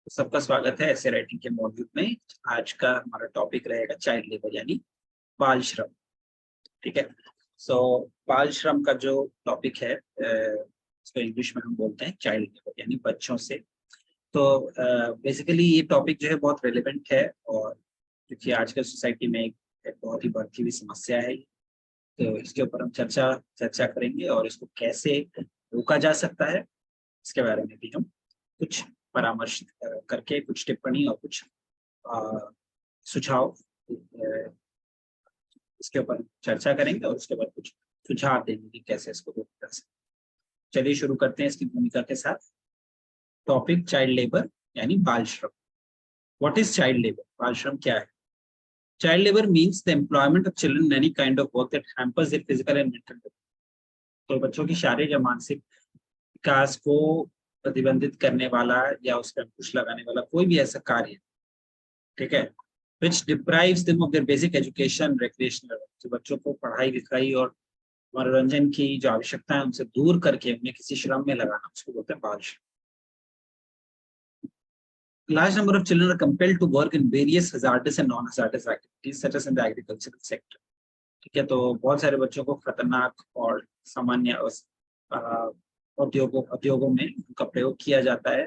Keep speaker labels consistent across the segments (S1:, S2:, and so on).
S1: सबका स्वागत है ऐसे राइटिंग के मॉड्यूल में। आज का हमारा टॉपिक रहेगा चाइल्ड लेबर यानी बाल श्रम। ठीक है। सो बाल श्रम का जो टॉपिक है इसको इंग्लिश में हम बोलते हैं चाइल्ड लेबर यानी बच्चों से। तो बेसिकली ये टॉपिक जो है बहुत रेलेवेंट है, और क्योंकि आजकल सोसाइटी में एक बहुत ही बढ़ती हुई समस्या है, तो इसके ऊपर हम चर्चा करेंगे और इसको कैसे रोका जा सकता है इसके बारे में भी हम कुछ परामर्श करके कुछ टिप्पणी और कुछ सुझाव इसके ऊपर चर्चा करेंगे और उसके बाद कुछ सुझाव देंगे कि कैसे इसको रोका जा सकता है। चलिए शुरू करते हैं इसकी भूमिका के साथ। टॉपिक चाइल्ड लेबर यानी बाल श्रम। What is child labour? बाल श्रम क्या है? Child labour means the employment of children in any kind of work that hampers their physical and mental development. तो बच्चों की शारीरिक या मानसिक विकास को प्रतिबंधित करने वाला या उस पर अंकुश लगाने वाला कोई भी ऐसा कार्य, ठीक है, which deprives them of their basic education, recreational, जो बच्चों को पढ़ाई लिखाई और मनोरंजन की जो आवश्यकता है उनसे दूर करके उन्हें किसी श्रम में लगाना, उसको बोलते हैं बाल श्रम। Large number of children are compelled to work in various hazardous and non-hazardous activities such as in the agricultural sector. ठीक है, तो बहुत सारे बच्चों को खतरनाक और सामान्य उद्योगों में उनका प्रयोग किया जाता है।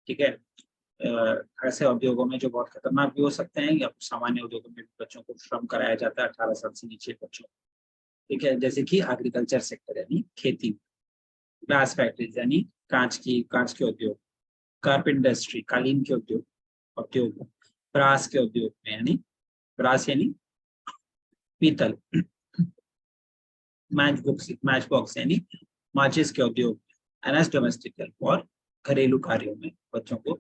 S1: ठीक है, ऐसे उद्योगों में जो बहुत खतरनाक भी हो सकते हैं, या सामान्य उद्योगों में बच्चों को श्रम कराया जाता है 18 साल से नीचे बच्चों। ठीक है, जैसे कि एग्रीकल्चर सेक्टर यानी खेती, ग्लास फैक्ट्रीज यानी कांच के उद्योग, कार्पेट इंडस्ट्री कालीन के उद्योग, ब्रास के उद्योग में यानी ब्रास यानी पीतल, मैच बॉक्स यानी माचिस के उद्योग, एनएस डोमेस्टिक और घरेलू कार्यों में बच्चों को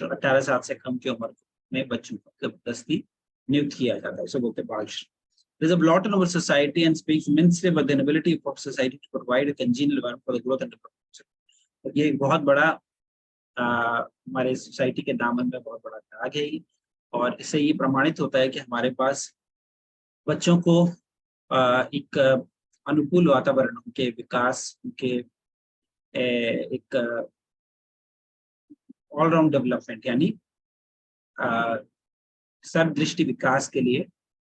S1: 18 साल से कम की उम्र में बच्चों को जबरदस्ती नियुक्त किया जाता है, उसे बोलते हैं बाल श्रम। There is a blot on our society and speaks immensely about the inability of society to provide a congenial environment for the growth and development. ये एक बहुत बड़ा हमारे सोसाइटी के दामन में बहुत बड़ा दाग है, और इससे ये प्रमाणित होता है कि हमारे पास बच्चों को एक अनुकूल वातावरण, उनके विकास, उनके एक ऑलराउंड डेवलपमेंट यानी सर्वदृष्टि विकास के लिए,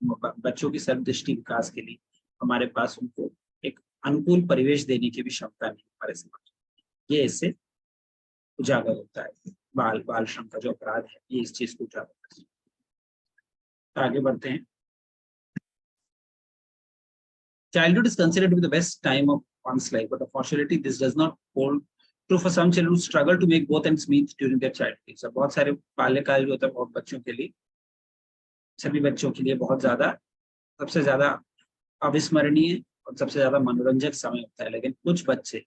S1: बच्चों की सर्वदृष्टि विकास के लिए हमारे पास उनको एक अनुकूल परिवेश देने की भी क्षमता नहीं हमारे समाज। ये इससे उजागर होता है। बाल श्रम का जो अपराध है ये इस चीज को उजागर करता है। तो आगे बढ़ते हैं। Childhood is considered to be the best time of one's life, but unfortunately this does not hold true for some children who struggle to make both ends meet during their childhood. So बहुत सारे बाल्यकाल जो होता है बहुत बच्चों के लिए, सभी बच्चों के लिए बहुत ज्यादा, सबसे ज्यादा अविस्मरणीय और सबसे ज्यादा मनोरंजक समय होता है। लेकिन कुछ बच्चे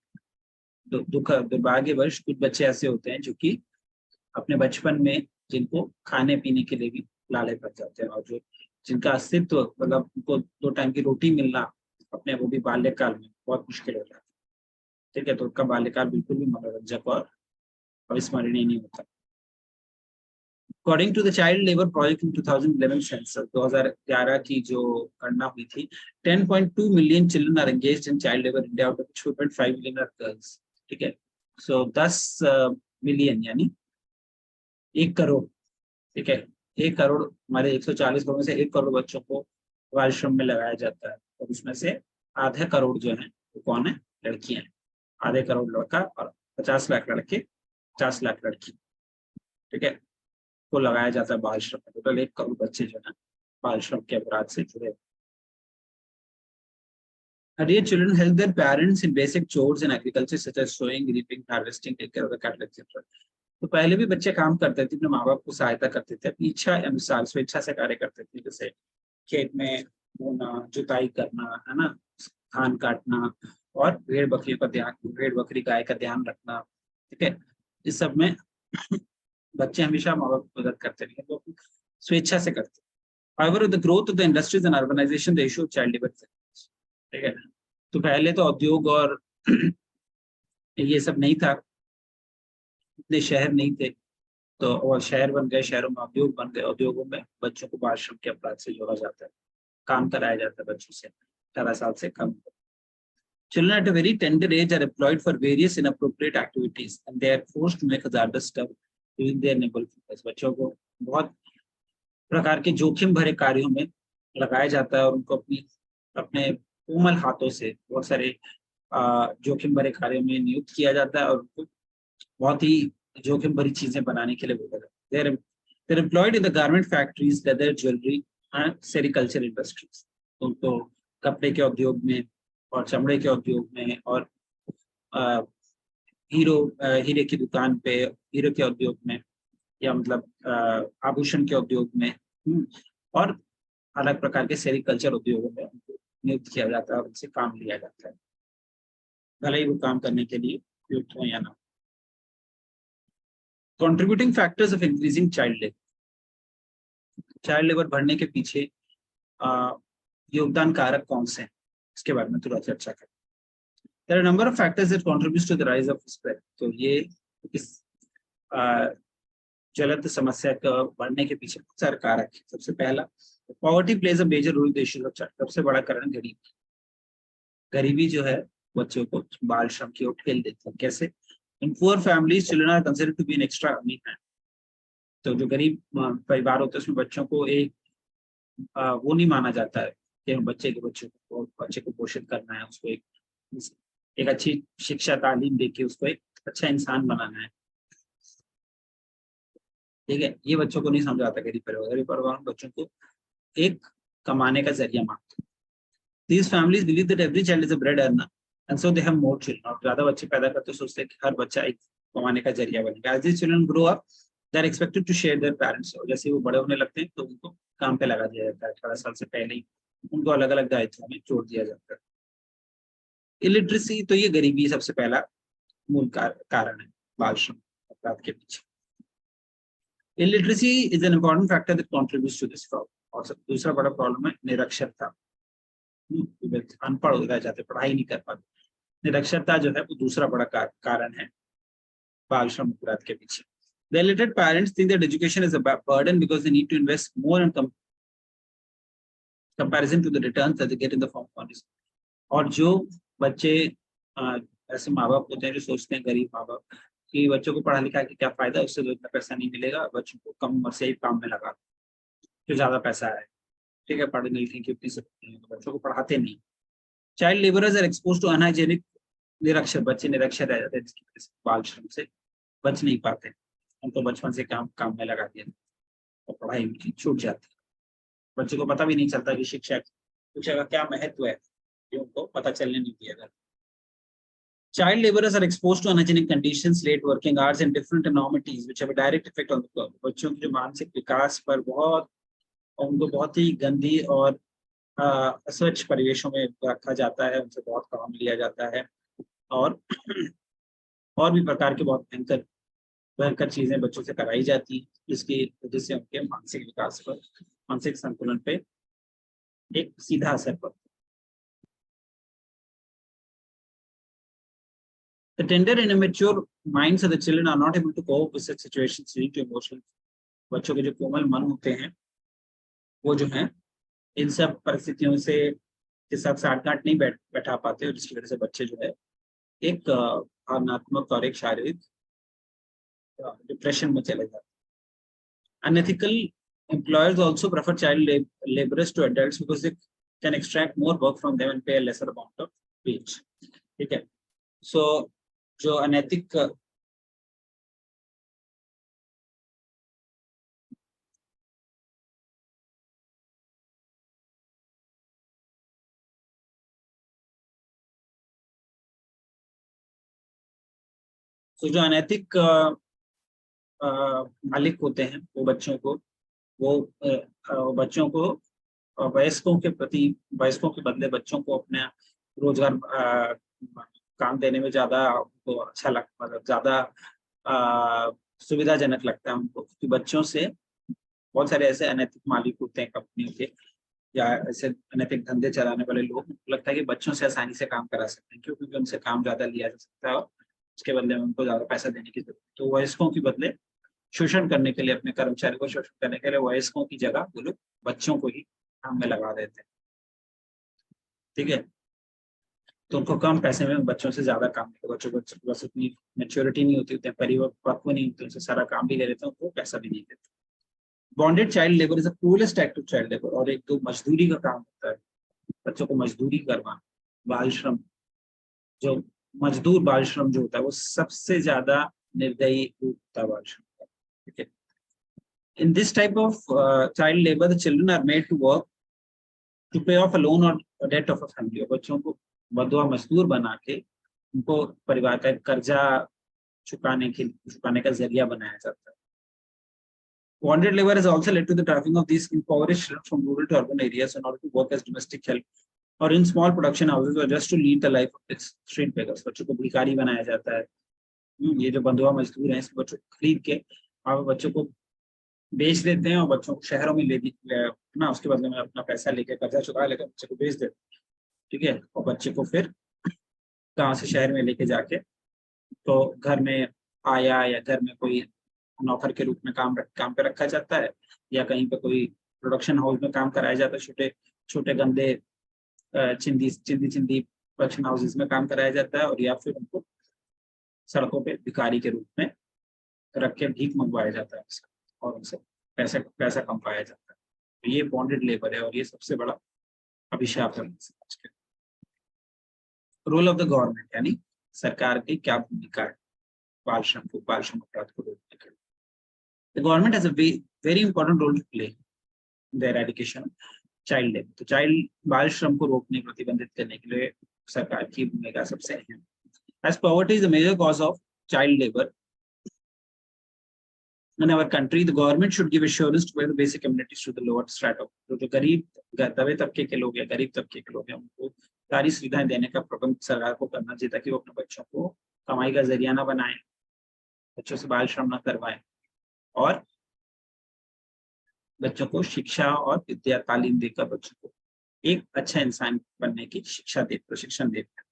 S1: दुर्भाग्यवश कुछ बच्चे ऐसे होते हैं जो कि अपने बचपन में जिनको खाने पीने के लिए भी लाले पड़ जाते हैं, और जो जिनका अस्तित्व मतलब उनको 2 टाइम की रोटी मिलना अपने वो भी बाल्यकाल में बहुत मुश्किल हो जाता है। ठीक है, तो उनका बाल्यकाल बिल्कुल भी मनोरंजक और अविस्मरणीय नहीं होता। According to the Child Labor Project in 2011 census, 2011 की जो गणना हुई थी, 10.2 million children are engaged in child labor in India, out of which 2.5 million are girls. ठीक है, so 10 मिलियन यानी 1 करोड़। ठीक है, 1 करोड़ हमारे 140 करोड़ में से 1 करोड़ बच्चों को बाल श्रम में लगाया जाता है, और उसमें से आधे करोड़ जो है वो कौन है? लड़कियां हैं। आधे करोड़ लड़का और 50 लाख लड़के, 50 लाख लड़की, ठीक है, को लगाया जाता है बाल श्रम में। टोटल 1 करोड़ बच्चे जो है बाल श्रम के अपराध से जुड़े। Dear children help their parents in basic chores in agriculture such as sowing, reaping, harvesting, take care of the cattle, etc. तो पहले भी बच्चे काम करते थे, अपने माँ बाप को सहायता करते थे, अपनी इच्छा अनुसार स्वेच्छा से कार्य करते थे, जैसे खेत में बोना, जुताई करना, है ना, धान काटना और भेड़ बकरी गाय का ध्यान रखना। ठीक है, इस सब में बच्चे हमेशा माँ बाप की मदद करते रहे, तो स्वेच्छा से करते। However, with the growth of the industries and urbanization, the issue of child labor, ठीक है, तो पहले तो उद्योग और ये सब नहीं था, इतने शहर नहीं थे, तो और शहर बन गए, शहरों में उद्योग बन गए, उद्योगों में बच्चों को बाल श्रम के अपराध से जोड़ा जाता है, काम कराया जाता है बच्चों से 18 साल से कम। Children at a very tender age are employed for various inappropriate activities and they are forced to make hazardous stuff during their enable fitness. बच्चों को बहुत प्रकार के जोखिम भरे कार्यों में लगाया जाता है और उनको अपने कोमल हाथों से बहुत सारे जोखिम भरे कार्यों में नियुक्त किया जाता है और उनको बहुत ही जोखिम भरी चीजें बनाने के लिए बोला जाता है. They're employed in the garment factories, leather, jewelry and sericulture industries. उनको कपड़े के उद्योग में और चमड़े के उद्योग में और हीरे की दुकान पे, हीरे के उद्योग में या मतलब आभूषण के उद्योग में और अलग प्रकार के सेरिकल्चर उद्योगों में उनको नियुक्त किया जाता है और उनसे काम लिया जाता है, भले ही वो काम करने के लिए उपयुक्त हो या ना. Contributing factors of increasing child labour. Child labour बढ़ने के पीछे योगदान कारक कौन से हैं, इसके बारे में थोड़ा चर्चा करें. There are a number of factors that contributes to the rise of spread. तो ये इस ज्वलंत समस्या का बढ़ने के पीछे बहुत सारे कारक हैं. सबसे पहला, poverty plays a major role in the issues of child. सबसे बड़ा कारण गरीबी जो है बच्चों को बाल श्रम की ओर ठेल देती है. कैसे? In poor families children are considered to be an extra earning hand. तो जो गरीब परिवार होते हैं उसमें बच्चों को एक वो नहीं माना जाता है कि बच्चे को पोषित करना है, उसको एक अच्छी शिक्षा तालीम देके उसको एक अच्छा इंसान बनाना है. ठीक है, ये बच्चों को नहीं समझ आता. गरीब परिवार बच्चों को एक कमाने का जरिया मानते हैं. These families believe that every child is a bread earner and so they have more children. और ज्यादा बच्चे पैदा करते सोचते हैं कि हर बच्चा एक कमाने का जरिया बनेगा. As these children grow up, they are expected to share their parents. और जैसे वो बड़े होने लगते हैं तो उनको काम पे लगा दिया जाता है. 18 साल से पहले ही उनको अलग अलग दायित्वों में जोड़ दिया जाता है. इलिटरेसी, तो ये गरीबी सबसे पहला मूल कारण है बाल श्रम अपराध के पीछे. Illiteracy is an important factor that contributes to this problem. और दूसरा बड़ा प्रॉब्लम है निरक्षरता. अनपढ़ हो जाते, पढ़ाई नहीं कर पाते. निरक्षरता जो है वो दूसरा बड़ा कारण है बाल श्रम अपराध के पीछे. The illiterate parents think that education is a burden because they need to invest more in comparison to the returns that they get in the form of money. और जो बच्चे ऐसे माँ बाप होते हैं जो सोचते हैं, गरीब माँ बाप, कि बच्चों को पढ़ा लिखा के क्या फायदा, उससे तो इतना पैसा नहीं मिलेगा, बच्चों को कम उम्र से ही काम में लगा जो ज्यादा पैसा है. ठीक है, पढ़ने लिखने की उतनी सकती है तो बच्चों को पढ़ाते नहीं. Child labourers are expose to unhygienic. निरक्षर बच्चे निरक्षर रह जाते हैं जिसकी वजह से बाल श्रम से बच नहीं पाते. उनको बचपन से काम में लगा दिया और पढ़ाई उनकी छूट जाती है. बच्चे को पता भी नहीं चलता कि शिक्षा का क्या महत्व है, ये उनको पता चलने नहीं दिया जाता. Child laborers are exposed to unhygienic conditions, late working hours, and different enormities, which have a direct effect on the poor. बच्चों के जो मानसिक विकास पर उनको बहुत ही गंदी और अस्वच्छ परिवेशों में रखा जाता है, उनसे बहुत काम लिया जाता है और भी प्रकार के बहुत भयंकर चीजें बच्चों से कराई जाती हैं, जिसकी वजह से उनके मानसिक विकास पर, मानसिक संतुलन पे एक सीधा असर पड़ता है. The tender and immature minds of the children are not able to cope with such situations, leading to emotional. बच्चों के जो कोमल मन होते हैं वो जो है इन सब परिस्थितियों से के साथ साठगांठ नहीं बैठा पाते और जिसकी वजह से बच्चे जो है एक भावनात्मक और एक शारीरिक डिप्रेशन में चले जाते. Unethical employers also prefer child laborers to adults because they can extract more work from them and pay a lesser amount of wage. ठीक है, so जो अनैतिक मालिक होते हैं वो बच्चों को वयस्कों के बदले बच्चों को अपने रोजगार काम देने में ज्यादा उनको अच्छा लगता, मतलब ज्यादा सुविधाजनक लगता है उनको, क्योंकि बच्चों से बहुत सारे ऐसे अनैतिक मालिक होते हैं कंपनियों के या ऐसे अनैतिक धंधे चलाने वाले लोग, लगता है कि बच्चों से आसानी से काम करा सकते हैं क्योंकि उनसे काम ज्यादा लिया जा सकता है और उसके बदले में उनको ज्यादा पैसा देने की जरूरत. तो वयस्कों के बदले शोषण करने के लिए, अपने कर्मचारी को शोषण करने के लिए वयस्कों की जगह वो लोग बच्चों को ही काम में लगा देते हैं. ठीक है, तो उनको कम पैसे में बच्चों से ज्यादा काम मिलेगा। बच्चों को बस उतनी मैच्योरिटी नहीं होती, उतने परिपक्व नहीं होते, उनसे सारा काम भी ले लेते हैं, उनको पैसा भी नहीं देते। Bonded child labour is the cruellest act of child labour. और एक तो मजदूरी का काम होता है, बच्चों को मजदूरी करवाना, बाल श्रम, जो मजदूर बाल श्रम जो होता है वो सबसे ज्यादा निर्दयी रूप होता है बाल श्रम का। ठीक है, in this type of child labour the children are made to work to pay off a loan और डेट ऑफ अ फैमिली। और बच्चों को बदवा मजदूर बना के उनको परिवार का कर्जा चुकाने का जरिया बनाया जाता है। Bonded labor has also led to the trafficking of these impoverished children from rural to urban areas in order to work as domestic help or in small production houses or just to lead the life of its street beggars. बच्चों को भिखारी बनाया जाता है। ये जो बंधुआ मजदूर हैं, इस बच्चों को खरीद के और बच्चों को बेच देते हैं और बच्चों को शहरों में ले ना, उसके बदले में अपना पैसा लेके कर्जा चुका लेकर बच्चे को बेच देते हैं। ठीक है, और बच्चे को फिर गांव से शहर में लेके जाके तो घर में आया या घर में कोई नौकर के रूप में काम पे रखा जाता है, या कहीं पे कोई प्रोडक्शन हाउस में काम कराया जाता है, छोटे छोटे गंदे चिंदी प्रोडक्शन हाउसेस में काम कराया जाता है, और या फिर उनको सड़कों पे भिखारी के रूप में रख के भीख मंगवाया जाता है और उनसे पैसा कमवाया जाता है। तो ये बॉन्डेड लेबर है और ये सबसे बड़ा अभिशाप है समाज के। रोल ऑफ द गवर्नमेंट, यानी सरकार की क्या भूमिका है बाल श्रम अपराध को रोकने के लिए। The government has a very important role to play in the eradication of child labor. तो बाल श्रम को रोकने, प्रतिबंधित करने के लिए सरकार की भूमिका सबसे अहम। As poverty is the major cause of child labor in our country, the government should give assurance to provide the basic amenities to the lower strata. जो गरीब दबे तबके के लोग हैं, गरीब तबके के लोग हैं, उनको सारी सुविधाएं देने का प्रबंध सरकार को करना चाहिए ताकि वो अपने बच्चों को कमाई का जरिया ना बनाए, बच्चों से बाल श्रम ना करवाएं, और बच्चों को शिक्षा और विद्या तालीम देकर बच्चों को एक अच्छा इंसान बनने की प्रशिक्षण देते हैं।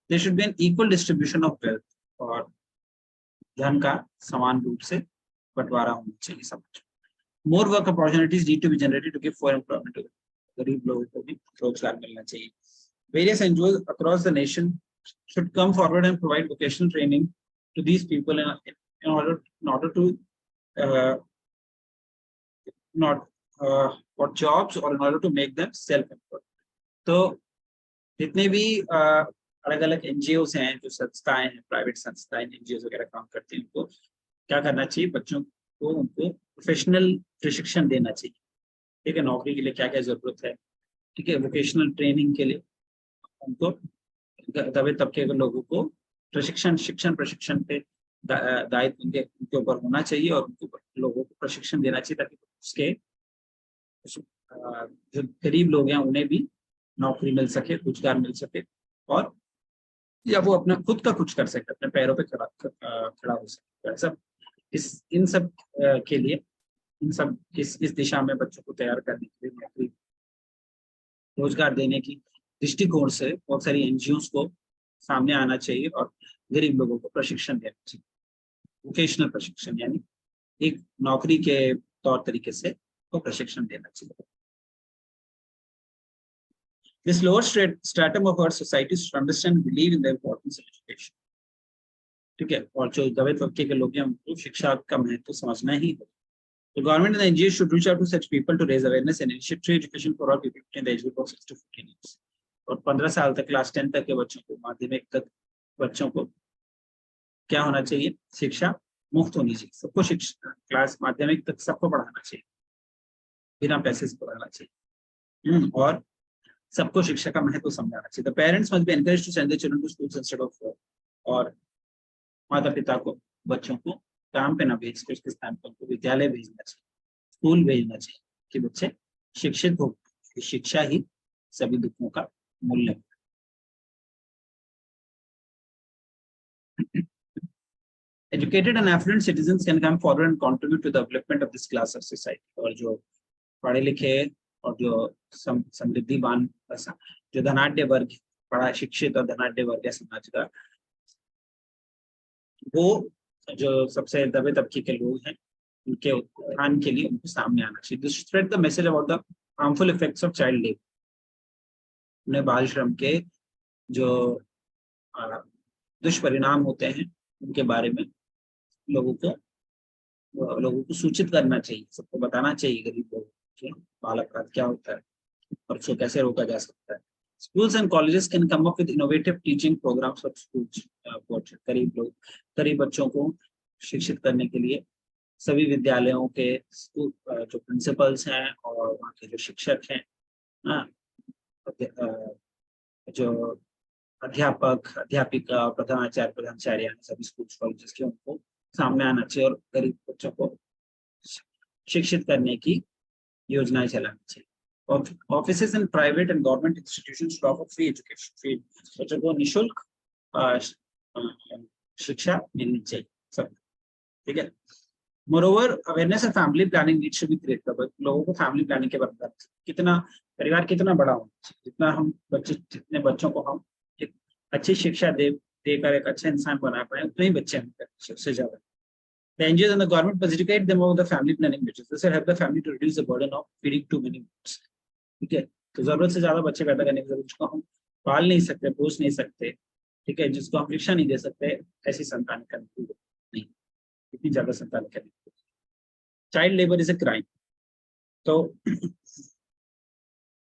S1: There should be an equal distribution of wealth, और धन का समान रूप से बंटवारा होना चाहिए समाज में। More work opportunities need to be generated to give for employment, गरीब लोगों को भी रोजगार मिलना चाहिए। Various NGOs across the nation should come forward and provide vocational training to these people in order to not for jobs or in order to make them self-employed. तो जितने भी अलग अलग एनजीओस हैं, जो संस्थाएं हैं, प्राइवेट संस्थाएं एनजीओ वगैरह काम करती हैं, उनको क्या करना चाहिए, बच्चों को उनको प्रोफेशनल प्रशिक्षण देना चाहिए। ठीक है, नौकरी के लिए क्या क्या जरूरत है, ठीक है, वोकेशनल ट्रेनिंग के लिए उनको दबे तबके के लोगों को शिक्षण प्रशिक्षण पे दायित्व उनके ऊपर होना चाहिए, और उनके ऊपर लोगों को प्रशिक्षण देना चाहिए ताकि उसके जो गरीब लोग हैं उन्हें भी नौकरी मिल सके, रोजगार मिल सके, और या वो अपना खुद का कुछ कर सके, अपने पैरों पे खड़ा हो सके। सब इन सब के लिए इस दिशा में बच्चों को तैयार करने के लिए, नौकरी रोजगार देने की दृष्टिकोण से बहुत सारी एनजीओ को सामने आना चाहिए और गरीब लोगों को प्रशिक्षण देना चाहिए। वोकेशनल प्रशिक्षण यानी एक नौकरी के तौर तरीके से को प्रशिक्षण देना चाहिए। This lower stratum of our society should understand and believe in the importance of education. ठीक है, और जो दबे तबके के लोग हैं उनको शिक्षा का महत्व समझना ही है। The government and the NGOs should reach out to such people to raise awareness and initiate free education for all people between the age group of 6 to 15 years. और 15 साल तक, क्लास 10 तक के बच्चों को, माध्यमिक तक बच्चों को क्या होना चाहिए, शिक्षा मुफ्त होनी चाहिए। सबको शिक्षा क्लास माध्यमिक तक सबको पढ़ाना चाहिए, बिना पैसे से पढ़ाना चाहिए, और सबको शिक्षा का महत्व समझाना चाहिए। The parents must be encouraged to send their children to schools instead of work. और माता पिता को बच्चों को काम पे ना भेज के उसके स्थान पर उनको विद्यालय भेजना चाहिए, स्कूल भेजना चाहिए कि बच्चे शिक्षित हो। शिक्षा ही सभी दुखों का मूल्य है। Educated and affluent citizens can come forward and contribute to the development of this class of society. और जो पढ़े लिखे और जो समृद्धिवान, जो धनाढ्य वर्ग, पढ़ा शिक्षित और धनाढ्य वर्ग है समाज का, वो जो सबसे दबे तबके के लोग हैं, उनके उत्थान के लिए उनको सामने आना चाहिए। This spread the message about the harmful effects of child labor. उन्हें बाल श्रम के जो दुष्परिणाम होते हैं उनके बारे में लोगों को सूचित करना चाहिए, सबको बताना चाहिए गरीब लोगों को बाल अपराध क्या होता है और उसको कैसे रोका जा सकता है। Schools and colleges can come up with innovative teaching programs for schools for गरीब बच्चों को शिक्षित करने के लिए सभी विद्यालयों के स्कूल जो प्रिंसिपल्स हैं और वहाँ के जो शिक्षक हैं, जो अध्यापक अध्यापिका प्रधानाचार्य प्रधानाचार्य सभी स्कूल कॉलेजेस के उनको सामने आना चाहिए और गरीब बच्चों को शिक्षित करने की योजनाएं चलानी चाहिए। Offices and private and government institutions to offer free education, free बच्चों को निशुल्क शिक्षा मिलनी चाहिए सब, ठीक है। Moreover, awareness of family planning needs to be created। लोगों को फैमिली प्लानिंग के बारे में कितना परिवार कितना बड़ा होना चाहिए, जितना हम जितने बच्चों को हम एक अच्छी शिक्षा देकर एक अच्छा इंसान बना पाए उतने ही बच्चे हम सबसे ज्यादा। The NGOs and the government must educate them about the family planning measures. This will help the family to reduce the burden of feeding too many kids. ठीक है, तो जरूरत से ज्यादा बच्चे पैदा करने की जरूरत, जिसको हम पाल नहीं सकते, पोष नहीं सकते, ठीक है, जिसको हम शिक्षा नहीं दे सकते, ऐसी संतान करने की नहीं, इतनी ज्यादा संतान करने की। Child labour is a crime. तो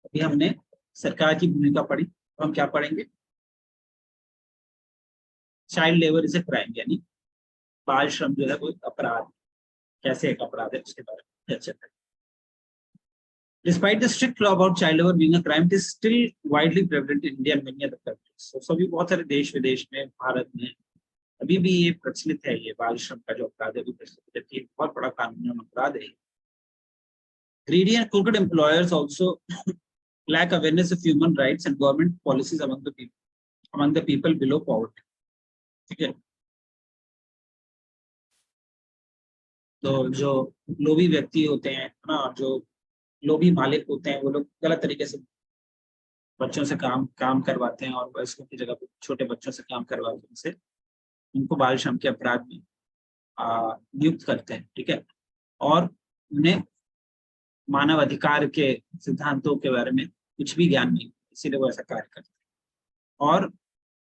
S1: अभी हमने सरकार की भूमिका पढ़ी, तो हम क्या पढ़ेंगे? Child labour is a crime, यानी बाल श्रम जो है वो अपराध, कैसे एक अपराध है उसके बारे में चर्चा करें। Despite the strict law about child labor being a crime, it is still widely prevalent in India and many other countries. So सभी बहुत सारे देश विदेश में, भारत में अभी भी ये प्रचलित है, ये बाल श्रम का जो अपराध है, जबकि बहुत बड़ा कानूनी अपराध है। Greedy and crooked employers also lack awareness of human rights and government policies among the people below poverty. ठीक है, तो जो लोभी व्यक्ति होते हैं ना, जो लोभी मालिक होते हैं, वो लोग गलत तरीके से बच्चों से काम करवाते हैं और वयस्कों की जगह पर छोटे बच्चों से काम करवाते हैं, उनसे उनको बाल श्रम के अपराध में नियुक्त करते हैं, ठीक है, और उन्हें मानव अधिकार के सिद्धांतों के बारे में कुछ भी ज्ञान नहीं, इसीलिए वो ऐसा कार्य करते हैं। और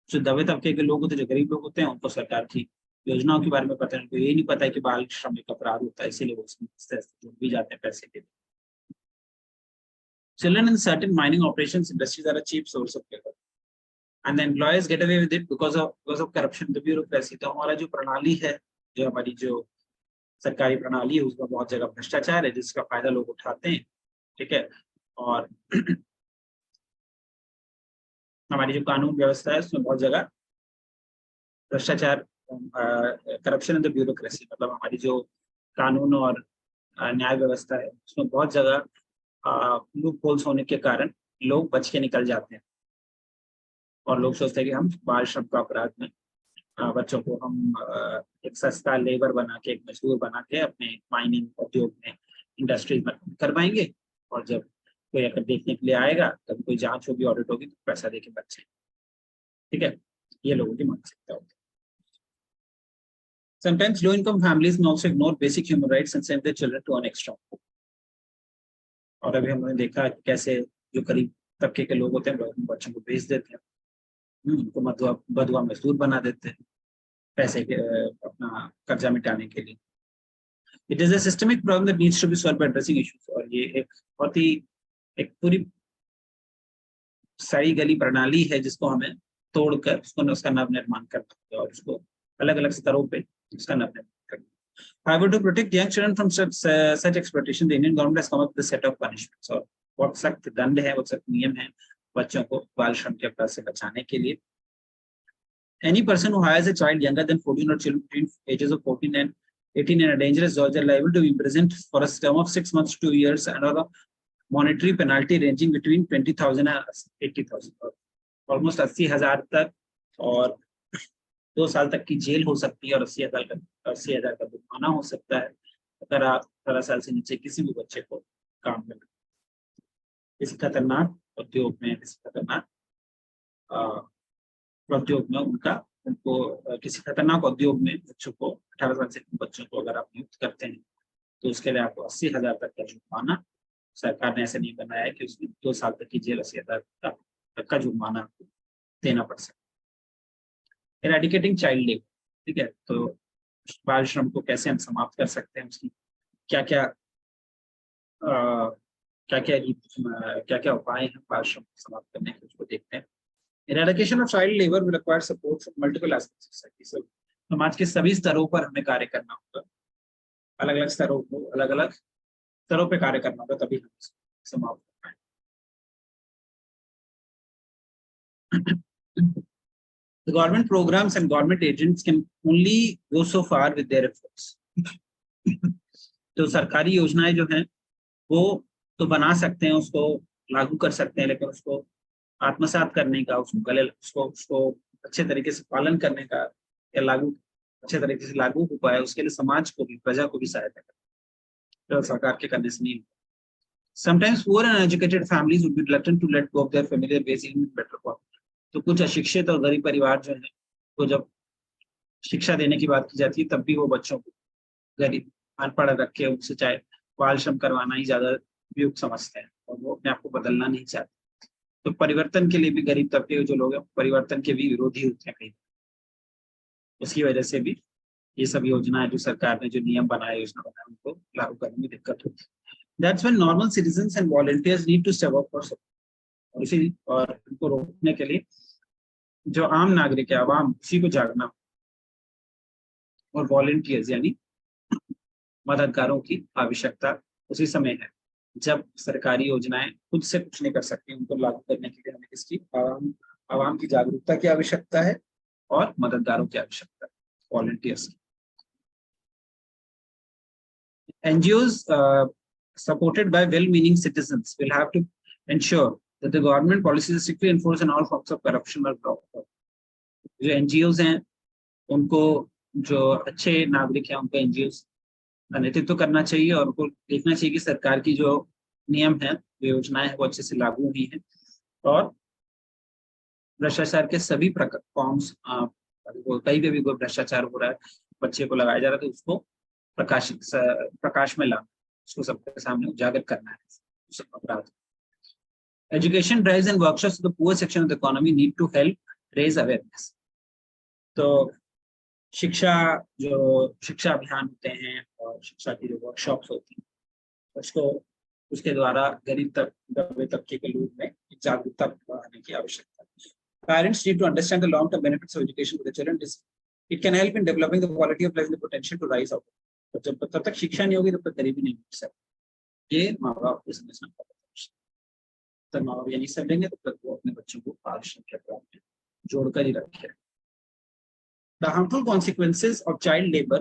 S1: जो दबे तबके के लोग होते हैं, जो गरीब लोग होते हैं, उनको सरकार की योजनाओं के बारे में पता नहीं, ये नहीं पता है कि बाल श्रम एक अपराध होता है, इसीलिए वो उसमें जुड़ भी जाते हैं पैसे के लिए। Children in certain mining operations industries are a cheap source of labor, and the employers get away with it because of corruption, the bureaucracy। तो हमारा जो प्रणाली है, जो हमारी जो सरकारी प्रणाली है, उसमें बहुत जगह भ्रष्टाचार है, जिसका फायदा लोग उठाते हैं, ठीक है। और हमारी जो कानून व्यवस्था है उसमें बहुत जगह भ्रष्टाचार, करप्शन एंड द ब्यूरोक्रेसी, मतलब हमारी जो कानून और न्याय व्यवस्था है उसमें बहुत जगह लूप होल्स होने के कारण लोग बच के निकल जाते हैं और लोग सोचते हैं कि हम बाल श्रम का अपराध में बच्चों को हम एक सस्ता लेबर बना के, एक मजदूर बना के अपने माइनिंग उद्योग में, इंडस्ट्रीज में करवाएंगे, और जब कोई अगर देखने के लिए आएगा, तब कोई जांच होगी, ऑडिट होगी, तो पैसा देके बच्चे, ठीक है, ये लोगों की मानसिकता होती है। Sometimes low-income families may also ignore basic human rights and send their children to an extra. और अभी हमने देखा कैसे जो गरीब तबके के लोग होते हैं, लोग बच्चों को भेज देते हैं, उनको बदुआ मजदूर बना देते हैं पैसे के अपना कर्जा मिटाने के लिए। It is a systemic problem that needs to be solved by addressing issues। और ये एक बहुत ही एक पूरी सारी गली प्रणाली है जिसको हमें तोड़कर उसका नवनिर्माण करना है और उसको अलग अलग स्तरों पे उसका नवनिर्माण करना। However, to protect young children from such exploitation, the Indian government has come up with a set of punishments। और बहुत सख्त दंड है, बहुत सख्त नियम है बच्चों को बाल श्रम के अपराध से बचाने के लिए। Any person who hires a child younger than 14 or children between ages of 14 and 18 in a dangerous job are liable to be imprisoned for a term of 6 months to 2 years and or a monetary penalty ranging between 20,000 and 80,000, almost 80,000 तक और 2 साल तक की jail हो सकती है और 80,000 का जुर्माना हो सकता है अगर आप 18 साल से नीचे किसी भी बच्चे को काम में किसी खतरनाक उद्योग में, किसी खतरनाक उद्योग में उनको किसी खतरनाक उद्योग में बच्चों को 18 साल से बच्चों को अगर आप नियुक्त करते हैं तो उसके लिए आपको 80,000 तक का जुर्माना, सरकार ने ऐसे नहीं बनाया है कि उसमें 2 साल तक की जेल, 80,000 तक का जुर्माना देना पड़ सकता है। इरेडिकेटिंग चाइल्ड लेबर, ठीक है, तो बाल श्रम को कैसे हम समाप्त कर सकते हैं, उसकी क्या क्या क्या क्या क्या क्या उपाय हैं बाल श्रम को समाप्त करने के, उसको देखते हैं। Eradication of child labour will require support from multiple aspects of society. समाज के सभी स्तरों पर हमें कार्य करना होगा, अलग अलग स्तरों को अलग अलग स्तरों पे कार्य करना होगा, तभी हम समाप्त कर पाएंगे। The government programs and government agents can only go so far with their efforts. तो सरकारी योजनाएं जो हैं वो तो बना सकते हैं, उसको लागू कर सकते हैं, लेकिन उसको आत्मसात करने का, उसको अच्छे तरीके से पालन करने का या अच्छे तरीके से लागू हो पाए, उसके लिए समाज को भी, प्रजा को भी सहायता करना, तो सरकार के करने से नहीं। Sometimes poor and uneducated families would be reluctant to let go of their familiar ways in better form. तो कुछ अशिक्षित और गरीब परिवार जो है, तो जब शिक्षा देने की बात की जाती है तब भी वो बच्चों को गरीब अनपढ़ रख के उनसे चाहे बाल श्रम करवाना ही ज्यादा उपयुक्त समझते हैं, और वो अपने आप को बदलना नहीं चाहते। तो परिवर्तन के लिए भी गरीब तबके के जो लोग हैं परिवर्तन के भी विरोधी होते हैं कहीं, उसकी वजह से भी ये सब योजनाएं जो सरकार ने जो नियम बनाए, योजना बनाए, उनको लागू करने में दिक्कत होती है। That's when normal citizens and volunteers need to step up for support. और इनको रोकने के लिए जो आम नागरिक है, आवाम, उसी को जागना, और वॉलंटियर्स यानी मददगारों की आवश्यकता उसी समय है जब सरकारी योजनाएं खुद से कुछ नहीं कर सकती। उनको लागू करने के लिए हमें किसकी, आवाम की जागरूकता की आवश्यकता है और मददगारों की आवश्यकता है, वॉलंटियर्स की। NGOs supported by well-meaning citizens will have to ensure that the government policies are strictly enforced and all forms of corruption are blocked. जो NGOs हैं उनको, जो अच्छे नागरिक हैं उनको NGOs का नेतृत्व करना चाहिए, और उनको देखना चाहिए कि सरकार की जो नियम है, जो योजनाएं हैं, वो अच्छे से लागू हुई हैं, और भ्रष्टाचार के सभी फॉर्म्स, कहीं पे भी कोई भ्रष्टाचार हो रहा है, बच्चे को लगाया जा रहा है, तो उसको प्रकाश में लाना, उसको सबके सामने उजागर करना है, सब अपराध। Education drives and workshops of the poor section of the economy need to help raise awareness. तो शिक्षा अभियान होते हैं और शिक्षा की जो वर्कशॉप्स होती हैं, उसके द्वारा गरीब तबके के लोग में जागरूकता बढ़ाने की आवश्यकता है। Parents need to understand the long-term benefits of education for the children. It can help in developing the quality of life and the potential to rise out. तो जब तक शिक्षा नहीं होगी तब तक गरीबी नहीं मिल सकती। ये माँ बाप को समझना पड़ेगा। तब माँ बाप ये नहीं समझेंगे तब तक वो अपने बच्चों को बाल श्रम के अपराध में जोड़कर ही रखे। The harmful consequences of child labor,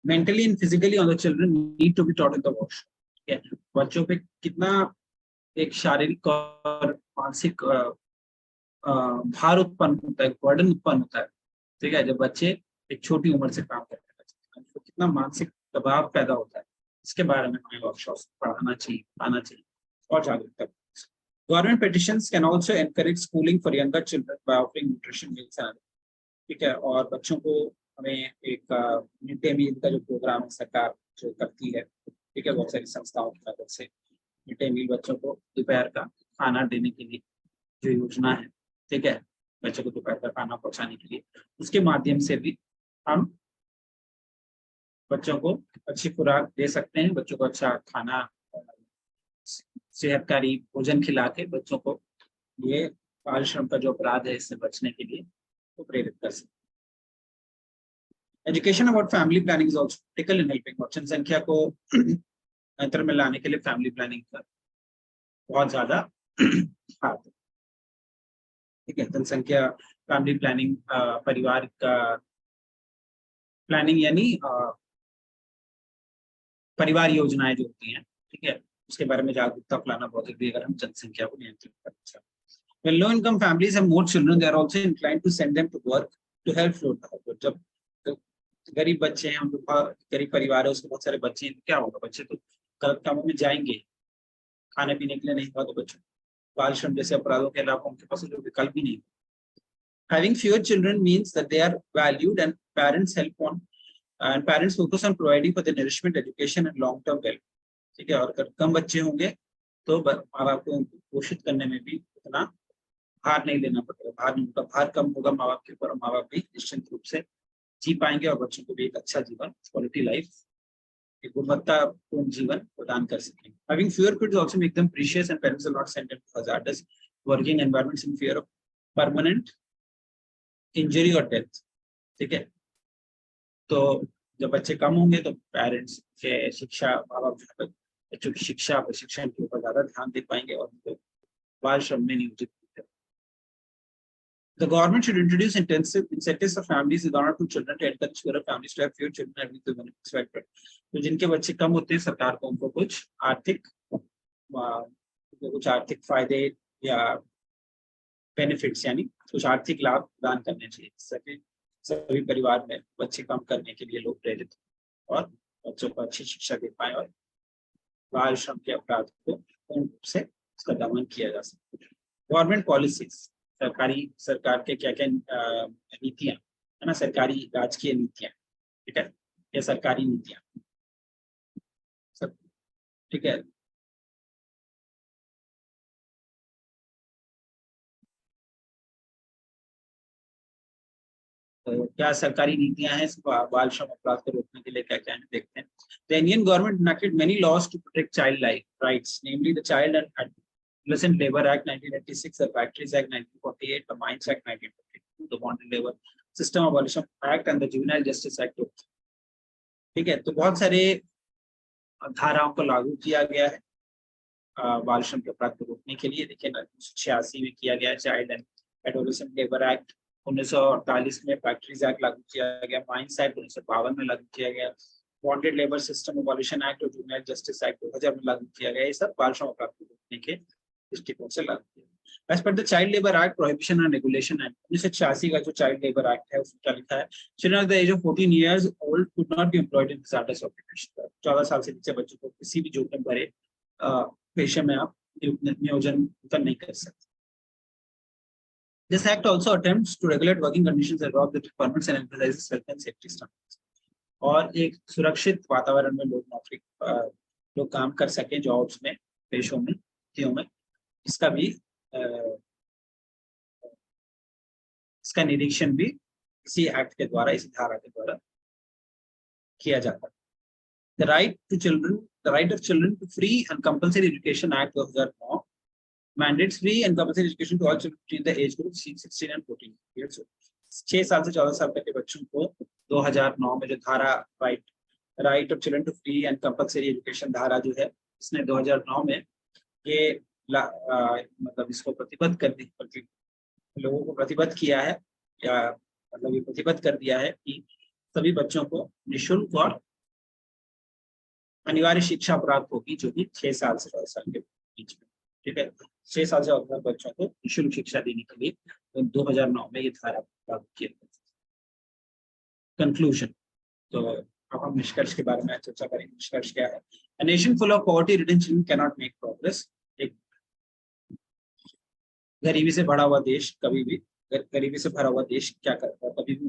S1: mentally and physically, on the children need to be taught in the workshop. बच्चों पे कितना एक शारीरिक और मानसिक भार उत्पन्न होता है, बर्डन उत्पन्न होता है, ठीक है, जब बच्चे एक छोटी उम्र से काम करने लगते हैं, तो कितना मानसिक दबाव पैदा होता है, इसके बारे में हमें वर्कशॉप पढ़ाना चाहिए और जागरूकता। Government petitions can also encourage schooling for younger children by offering nutrition meals, ठीक है, और बच्चों को हमें एक मिड डे मील का जो प्रोग्राम है सरकार जो करती है, ठीक है, बहुत सारी संस्थाओं की मदद से मिड डे मील बच्चों को दोपहर का खाना देने के लिए जो योजना है, ठीक है, बच्चों को दोपहर का खाना पहुंचाने के लिए, उसके माध्यम से भी हम बच्चों को अच्छी खुराक दे सकते हैं, बच्चों को अच्छा खाना, सेहतकारी भोजन खिला के बच्चों को ये बाल श्रम का जो अपराध है इससे बचने के लिए तो प्रेरित कर सकते। Education about family planning is also critical in helping. जनसंख्या को नियंत्रण में लाने के लिए फैमिली प्लानिंग का बहुत ज्यादा हाथ है, ठीक है। जनसंख्या, फैमिली प्लानिंग, परिवार का प्लानिंग यानी परिवार योजनाएं जो होती हैं, ठीक है, उसके बारे में जागरूकता फैलाना बहुत जरूरी है अगर हम जनसंख्या को नियंत्रित करना चाहते हैं। When low income families have more children, they are also inclined to send them to work to help float the household. जब गरीब बच्चे हैं, गरीब परिवार है, उसके बहुत सारे बच्चे हैं, तो क्या होगा, बच्चे तो गलत कामों में जाएंगे, खाने पीने के लिए नहीं होगा, तो बच्चों बाल श्रम जैसे अपराधों के अलावा उनके पास जो विकल्प भी नहीं। Having fewer children means that they are valued and parents focus on providing for their nourishment, education and long term welfare, ठीक है, और अगर कम बच्चे होंगे तो माँ बाप को पोषित करने में भी उतना भार नहीं लेना पड़ेगा, भार नहीं होगा, भार कम होगा माँ बाप के ऊपर, और माँ बाप भी निश्चिंत रूप से जी पाएंगे और बच्चों को भी एक अच्छा जीवन, क्वालिटी लाइफ, एक गुणवत्तापूर्ण जीवन प्रदान कर सकेंगे. Having fewer kids also make them precious and parents are not sent into hazardous working environments in fear of permanent injury or death. ठीक है, तो जब बच्चे कम होंगे तो पेरेंट्स के शिक्षा, माँ बाप बच्चों की शिक्षा, प्रशिक्षण के ऊपर ज्यादा ध्यान दे पाएंगे और उनको बाल श्रम में नियोजित. The government should introduce intensive incentives for families with one or two children to encourage fewer families to have fewer children having the benefits factor. तो जिनके बच्चे कम होते हैं सरकार को उनको कुछ आर्थिक फायदे या बेनिफिट्स यानी कुछ आर्थिक लाभ प्रदान करने चाहिए, जिससे सभी परिवार में बच्चे कम करने के लिए लोग प्रेरित और बच्चों को अच्छी शिक्षा दे पाए और बाल श्रम के अपराध को पूर्ण रूप से इसका दमन किया जा सके. गवर्नमेंट पॉलिसीज, सरकार के क्या क्या नीतियां है ना, सरकारी राजकीय नीतियां, ठीक है, या सरकारी नीतियां, सब ठीक है. तो क्या सरकारी नीतियां हैं बाल श्रम अपराध को रोकने के लिए, क्या क्या है देखते हैं. The Indian government enacted many laws to protect child rights, namely the Child and Adolescent Labor Act 1986, the Factories Act 1948, the Mines Act 1952, the Bonded Labor System Abolition Act and the Juvenile Justice Act. ठीक है, तो बहुत सारे धाराओं को लागू किया गया है बाल श्रम के अपराध को रोकने के लिए. देखिए 1986 में किया गया child and adolescent labour act, 1948 में फैक्ट्रीज एक्ट लागू किया गया, माइंस एक्ट 1952 में लागू किया गया, bonded labour system abolition act और जुवेनाइल जस्टिस एक्ट 2000 में लागू किया गया. ये सब बाल श्रम अपराध को रोकने के दृष्टिकोण से लागू किया. As per the Child Labor Act, Prohibition and Regulation Act, 1986 का जो चाइल्ड लेबर एक्ट है उसमें क्या लिखा है, children at the age of 14 years old could not be employed in hazardous occupation. 14 साल से नीचे बच्चों को किसी भी जोखिम भरे पेशे में आप नियोजन नहीं कर सकते. This act also attempts to regulate working conditions and rob the permits and emphasizes health and safety standards. और एक सुरक्षित वातावरण में लोग काम कर सकें जॉब्स में, पेशों में, नीतियों में, इसका भी इसका निरीक्षण भी इसी एक्ट के द्वारा, इसी धारा के द्वारा किया जाता है. The right of children to free and compulsory education Act 2009 mandates free and compulsory education to all children between the age group 16 and 14 years old. 6 साल से 14 साल तक के बच्चों को 2009 में जो धारा right of children to free and compulsory education धारा जो है, इसने 2009 में ये मतलब इसको प्रतिबद्ध लोगों को प्रतिबद्ध किया है, या मतलब ये प्रतिबद्ध कर दिया है कि सभी बच्चों को निःशुल्क और अनिवार्य शिक्षा प्राप्त होगी जो कि 6 साल से 14 साल के बीच में. ठीक है, 6 साल से अधिक बच्चों को निःशुल्क शिक्षा देने के लिए 2009 में ये धारा लागू किया गया. कंक्लूजन, तो अब हम निष्कर्ष के बारे में चर्चा करेंगे. निष्कर्ष क्या है? A nation full of poverty ridden children cannot make progress. एक गरीबी से भरा हुआ देश कभी भी, गरीबी से भरा हुआ देश क्या करता है, कभी भी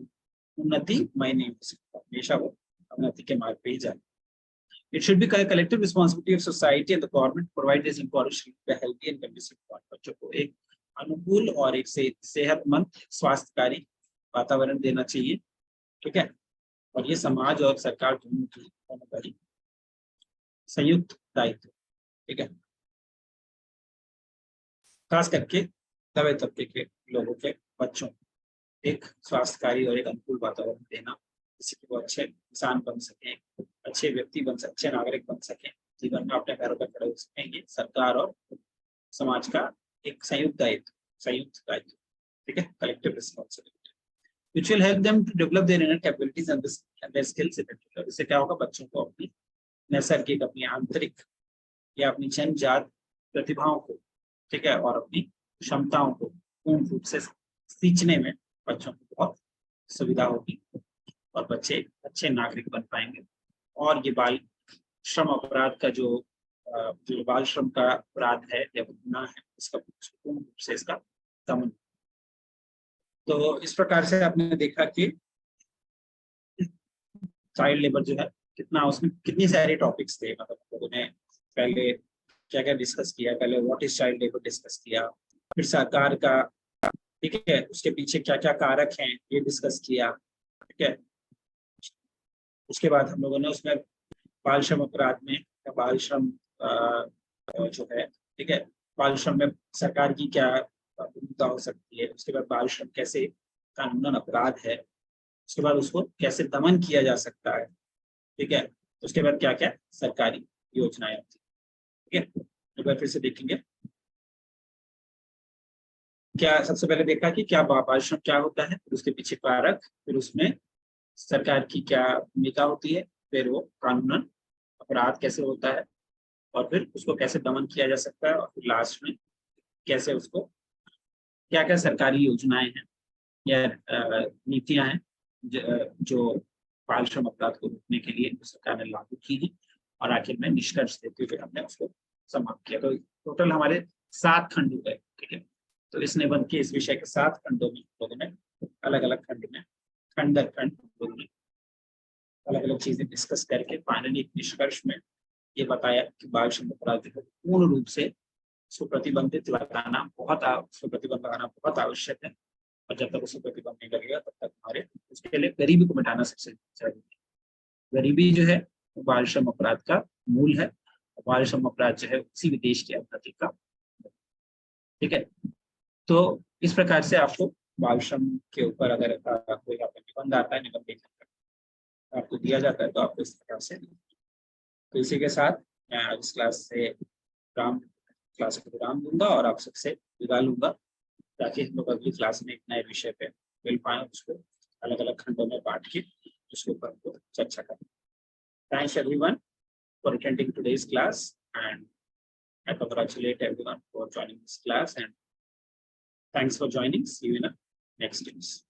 S1: उन्नति नहीं हो सकता, हमेशा वो उन्नति के मार्ग पे ही जाए. It should be a collective responsibility of society and the government to provide this encourage a healthy and conducive environment. बच्चों को एक अनुकूल और एक सेहतमंद स्वास्थ्यकारी वातावरण देना चाहिए. ठीक है, और ये समाज और सरकार दोनों का ही संयुक्त दायित्व. ठीक है, खास करके दबे तबके के लोगों के बच्चों को एक स्वास्थ्यकारी और एक अनुकूल वातावरण देना, जिससे कि वो अच्छे इंसान बन सके, अच्छे व्यक्ति बन सके, अच्छे नागरिक बन सके, जीवन में अपने पैरों पर खड़े हो सके. ये सरकार और समाज का एक संयुक्त दायित्व. ठीक है, collective responsibility, which will help them to develop their inner capabilities and their skills effectively. इससे क्या होगा, बच्चों को अपनी नैसर्गिक, अपनी आंतरिक या अपनी जन्मजात प्रतिभाओं को, ठीक है, और अपनी क्षमताओं को पूर्ण रूप से सींचने में बच्चों को बहुत सुविधा होगी और बच्चे अच्छे नागरिक बन पाएंगे. और ये बाल श्रम अपराध का जो बाल श्रम का अपराध है या गुनाह है, इसका पूर्ण रूप से इसका दमन. तो इस प्रकार से आपने देखा कि चाइल्ड लेबर जो है कितना, उसमें कितनी सारे टॉपिक्स थे. मतलब लोगों ने पहले क्या क्या डिस्कस किया, पहले what is child labour discuss किया, फिर सरकार का ठीक है, उसके पीछे क्या क्या कारक हैं ये डिस्कस किया। ठीक है, उसके बाद हम लोगों ने उसमें बाल श्रम अपराध में या बाल श्रम जो है, ठीक है, बाल श्रम में सरकार की क्या भूमिका हो सकती है, उसके बाद बाल श्रम कैसे कानूनन अपराध है, उसके बाद उसको कैसे दमन किया जा सकता है। ठीक है, उसके बाद क्या क्या सरकारी योजनाएं होती है। ठीक है, एक बार फिर से देखेंगे। क्या सबसे पहले देखा कि क्या बाल श्रम क्या होता है, फिर उसके पीछे कारक, फिर उसमें सरकार की क्या भूमिका होती है, फिर वो कानूनन अपराध कैसे होता है, और फिर उसको कैसे दमन किया जा सकता है, और फिर लास्ट में कैसे उसको क्या क्या सरकारी योजनाएं हैं या नीतियां हैं जो बाल श्रम अपराध को रोकने के लिए सरकार ने लागू की है, और आखिर में निष्कर्ष देते हुए हमने उसको समाप्त किया। तो टोटल हमारे 7 खंड हो गए। ठीक है, तो इस निबंध के इस विषय के 7 खंडों में लोगों ने अलग अलग खंड में खंड दर खंड लोगों ने अलग अलग चीजें डिस्कस करके फाइनली एक निष्कर्ष में ये बताया कि बाल श्रम अपराध को पूर्ण रूप से उसको प्रतिबंधित लगाना उसको प्रतिबंध लगाना बहुत आवश्यक है, और जब तक उसको प्रतिबंध नहीं लगेगा तब तक हमारे उसके लिए गरीबी को मिटाना सबसे जरूरी है। गरीबी जो है वो बाल श्रम अपराध का मूल है, बाल श्रम अपराध जो है किसी भी देश की अवनति का। ठीक है, तो इस प्रकार से आपको बाल श्रम के ऊपर अगर कोई आपका निबंध आता है, निबंध आपको दिया जाता है, तो आपको इस प्रकार से। तो इसी के साथ मैं आज इस क्लास को विराम दूंगा और आप सबसे विदा लूंगा, ताकि हम लोग अगली क्लास में एक नए विषय पे मिल पाए, उसको अलग अलग खंडों में बांट के उसके ऊपर हमको चर्चा करें। Thanks everyone for attending today's class, and I congratulate everyone for joining this class, and thanks for joining. See you in the next class.